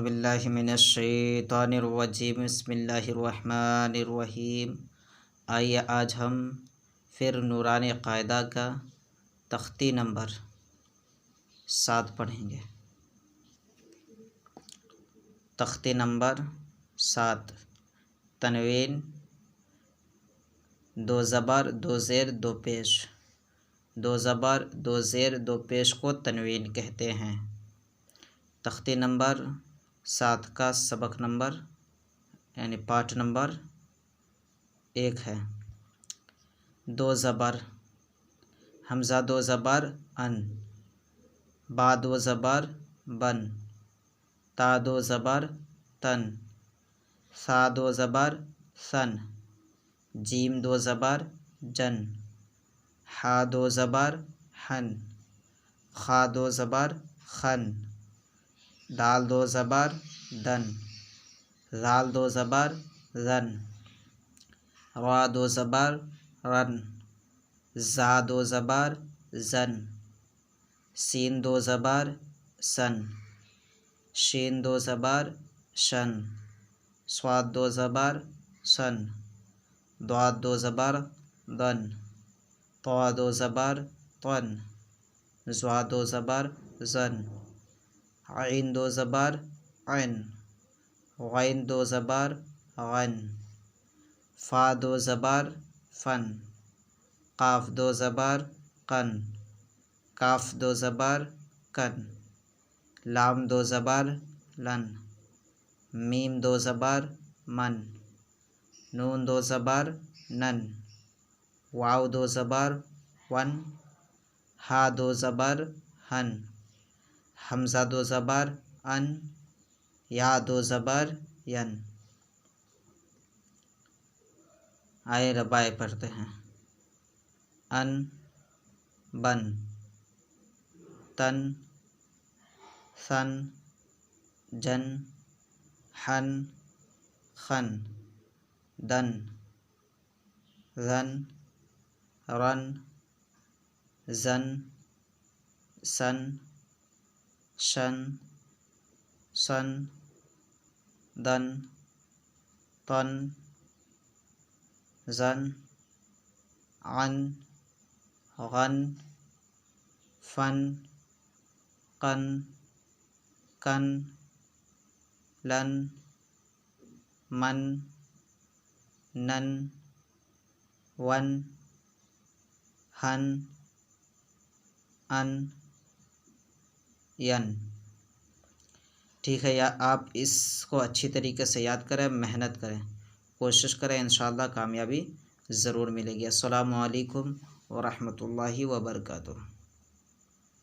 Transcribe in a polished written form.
باللہ من الشیطان الرجیم بسم اللہ الرحمن الرحیم۔ آئیے آج ہم پھر نورانی قاعدہ کا تختی نمبر 7 پڑھیں گے۔ تختی نمبر 7، تنوین، 2 زبر 2 زیر 2 پیش۔ 2 زبر 2 زیر 2 پیش کو تنوین کہتے ہیں۔ تختی نمبر 7 کا سبق نمبر یعنی پارٹ نمبر 1 ہے۔ 2 زبر، حمزہ 2 زبر ان، با 2 زبر بن، تا 2 زبر تن، ثا 2 زبر ثن، جیم 2 زبر جن، حا 2 زبر حن، خا 2 زبر خن، دال 2 زبر دن، ذال 2 زبر ذن، را 2 زبر رن، زا 2 زبر زن، سین 2 زبر سن، شین 2 زبر شن، صاد 2 زبر سن، ضاد 2 زبر ضن، طا 2 زبر طن، ظا 2 زبر زن، عین 2 زبر عن، غین 2 زبر غن، فا 2 زبر فن، قاف 2 زبر قن، کاف 2 زبر کن، لام 2 زبر لن، میم 2 زبر من، نون 2 زبر نن، واو 2 زبر ون، ہا 2 زبر ہن، حمزہ 2 زبر ان، یا 2 زبر ین۔ آئے ربائے پڑھتے ہیں۔ ان، بن، تن، ثن، جن، حن، خن، دن، ذن، رن، زن، سن، شن، سن، دن، طن، زن، عن، غن، فن، قن، کن، لن، من، نن، ون، ہن، ان، ین۔ ٹھیک ہے، یا آپ اس کو اچھی طریقے سے یاد کریں، محنت کریں، کوشش کریں، انشاءاللہ کامیابی ضرور ملے گی۔ السلام علیکم ورحمۃ اللہ وبرکاتہ۔